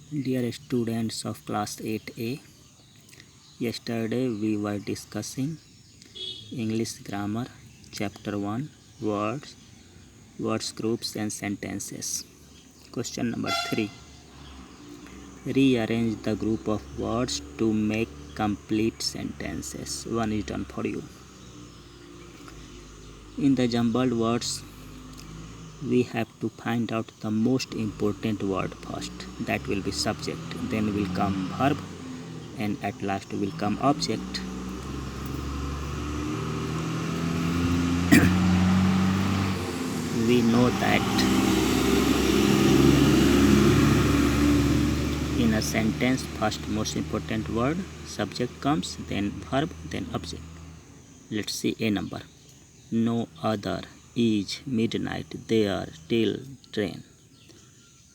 Dear students of class 8A, yesterday we were discussing English grammar chapter 1 words groups and sentences. Question number 3. Rearrange the group of words to make complete sentences. One is done for you. In the jumbled words, we have to find out the most important word first. That will be subject. Then will come verb, and at last will come object. We know that in a sentence, first most important word, subject comes, then verb, then object. Let's see a number. No other, is, midnight, there, till, train.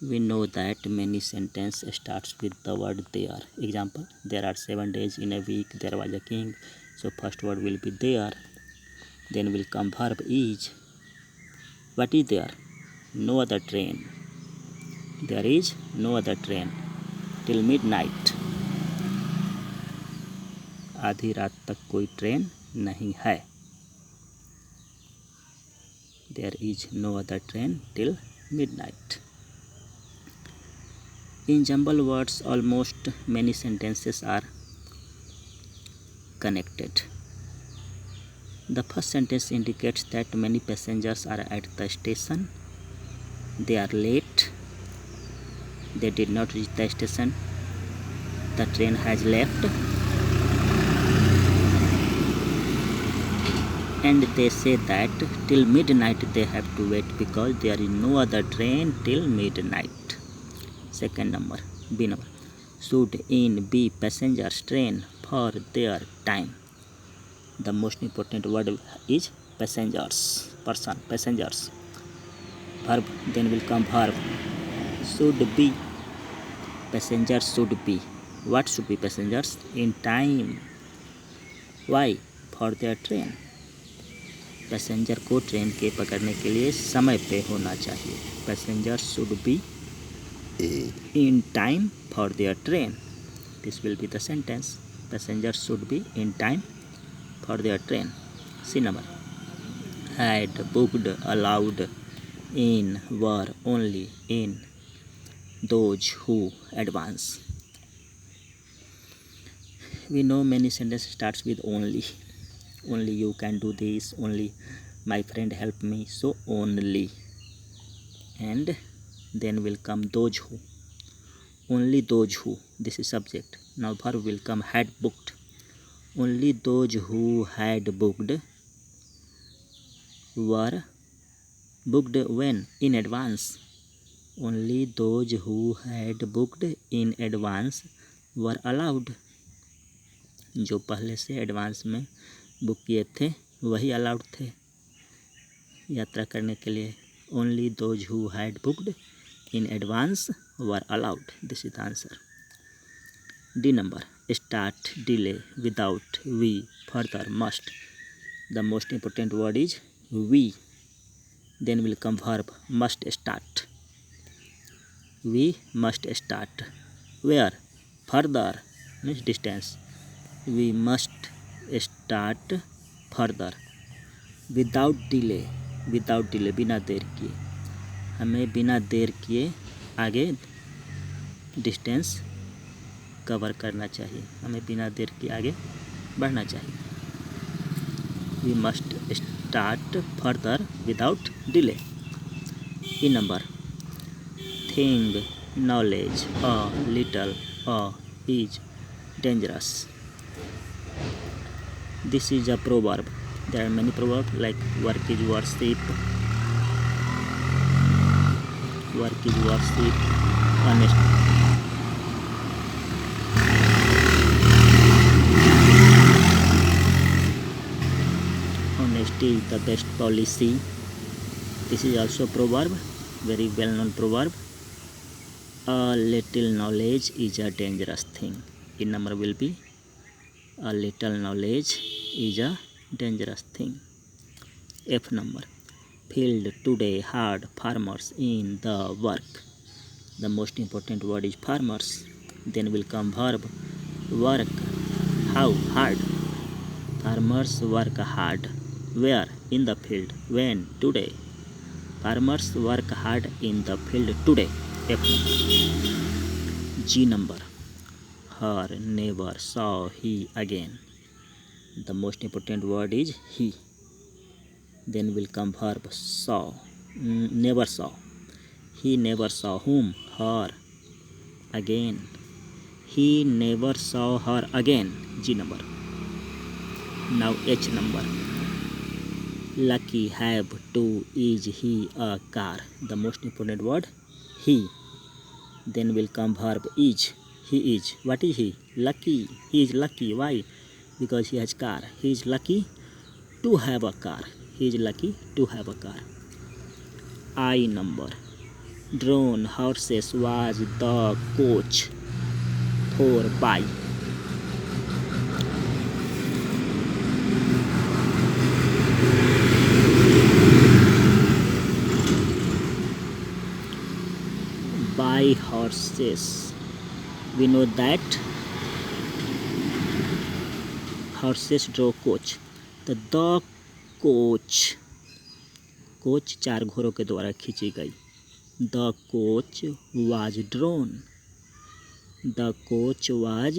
We know that many sentences starts with the word there. Example, there are 7 days in a week, there was a king. So first word will be there. Then will come verb is. What is there? No other train. There is no other train. Till midnight. आधी रात तक कोई train नहीं है. There is no other train till midnight. In jumbled words, almost many sentences are connected. The first sentence indicates that many passengers are at the station. They are late. They did not reach the station. The train has left. And they say that till midnight they have to wait because there is no other train till midnight. Second number, B number. Should in be passengers train for their time. The most important word is passengers, person, passengers. Verb, then will come verb. Should be, passengers should be. What should be passengers? In time. Why? For their train. Passenger को train के पकड़ने के लिए समय पे होना चाहिए. Passenger should be in time for their train. This will be the sentence. Passenger should be in time for their train. C number. Had, booked, allowed, in, were, only, in, those, who, advance. We know many sentences starts with only. Only you can do this, only my friend help me, so only. And then will come those who. Only those who, this is subject. Now verb will come had booked. Only those who had booked were booked when? In advance. Only those who had booked in advance were allowed. जो पहले से advance में book किए थे वही allowed थे यात्रा करने के लिए. Only those who had booked in advance were allowed. This is the answer. D number. Start, delay, without, we, further, must. The most important word is we. Then will come verb must start. We must start. Where? Further means distance. We must start further. Without delay. Without delay, बिना देर किए. हमें बिना देर किए आगे distance cover करना चाहिए. हमें बिना देर किए आगे बढ़ना चाहिए. We must start further without delay. E number. Thing, knowledge, a little, a is dangerous. This is a proverb. There are many proverbs like work is worship, honest. Honesty is the best policy. This is also a proverb, very well known proverb. A little knowledge is a dangerous thing. In number will be a little knowledge is a dangerous thing. F number. Field, today, hard, farmers, in the work. The most important word is farmers. Then will come verb work. How? Hard. Farmers work hard. Where? In the field. When? Today. Farmers work hard in the field today. F number. G number. Her never saw he again. The most important word is he. Then will come verb saw. Never saw. He never saw whom? Her again. He never saw her again. G number. Now H number. Lucky have to is he a car. The most important word he. Then will come verb is. He is. What is he? Lucky. He is lucky. Why? Because he has car. He is lucky to have a car. He is lucky to have a car. I number. Drawn horses was the coach for by. By horses. We know that horses draw coach. The coach. Coach 4 घोड़ों के द्वारा खींची गई. The coach was drawn. The coach was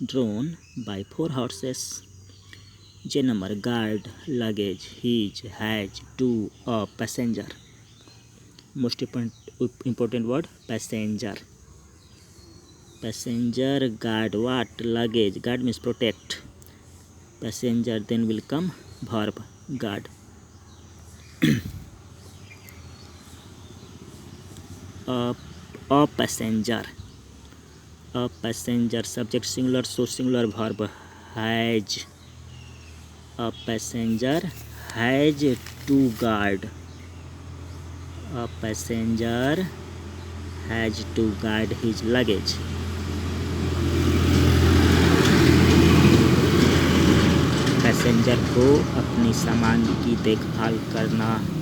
drawn by 4 horses. J number. Guard luggage his has to a passenger. Most important word passenger. Passenger guard what? Luggage. Guard means protect. Passenger. Then will come verb guard. A passenger. A passenger. Subject singular, so singular verb has. A passenger has to guard. A passenger has to guard his luggage. Passenger को अपनी सामान की देखभाल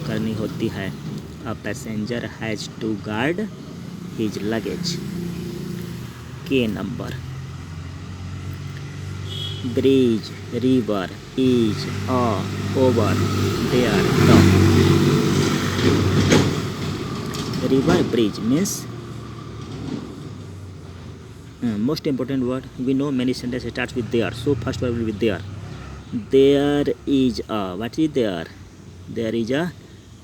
करनी होती है. A passenger has to guard his luggage. K number. Bridge, river is over there. The river bridge means most important word. We know many sentences starts with there. So first word will be there. There is a. What is there? There is a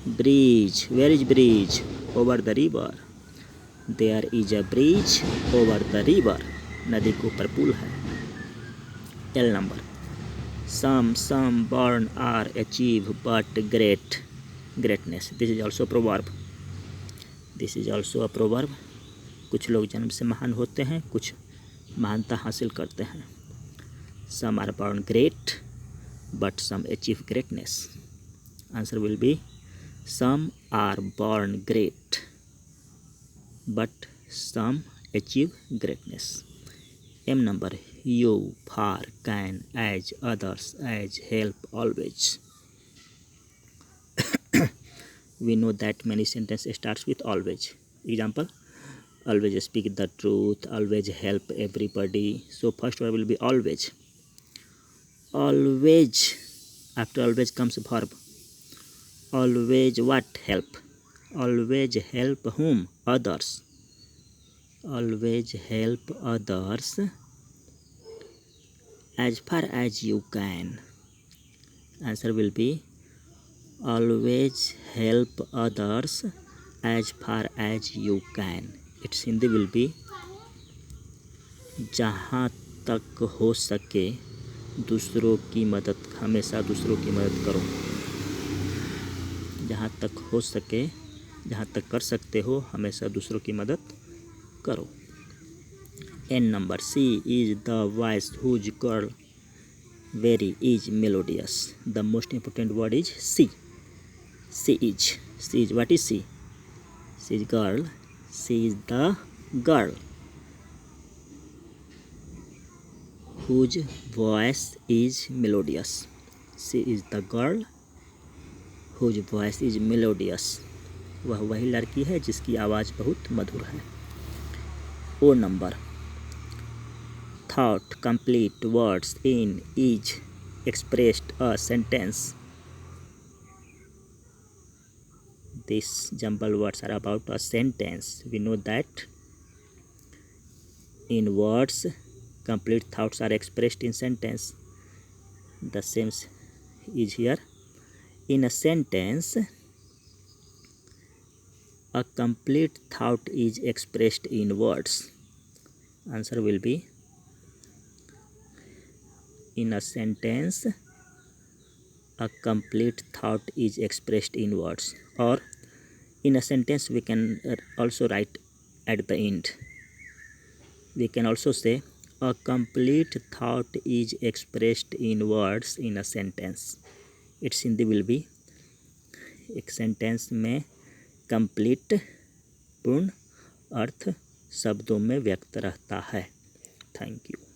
bridge. Where is bridge? Over the river. There is a bridge over the river. नदी के ऊपर पुल है. L number. Some born are achieve but greatness. This is also a proverb. This is also a proverb. कुछ लोग जन्म से महान होते हैं, कुछ महानता हासिल करते हैं. Some are born great but some achieve greatness. Answer will be some are born great but some achieve greatness. M number. You far can as others as help always. We know that many sentences starts with always. Example: always speak the truth, always help everybody. So first word will be always. Always. After always comes verb. Always what? Help. Always help whom? Others. Always help others as far as you can. Answer will be always help others as far as you can. Its Hindi will be जहाँ तक हो सके दूसरों की मदद, हमेशा दूसरों की मदद करो. जहाँ तक हो सके, जहाँ तक कर सकते हो, हमेशा दूसरों की मदद करो. N number. She is the voice whose girl very is melodious. The most important word is she. She is. She is. What is she? She is girl. She is the girl whose voice is melodious. She is the girl whose voice is melodious. वह वही लड़की है जिसकी आवाज़ बहुत मधुर है। ओ number, thought complete words in each expressed a sentence. These jumbled words are about a sentence. We know that in words complete thoughts are expressed in sentence. The same is here. In a sentence a complete thought is expressed in words. Answer will be, in a sentence a complete thought is expressed in words. Or in a sentence we can also write at the end. We can also say a complete thought is expressed in words in a sentence. Its Hindi will be, एक sentence में complete पूर्ण अर्थ शब्दों में व्यक्त रहता है। Thank you.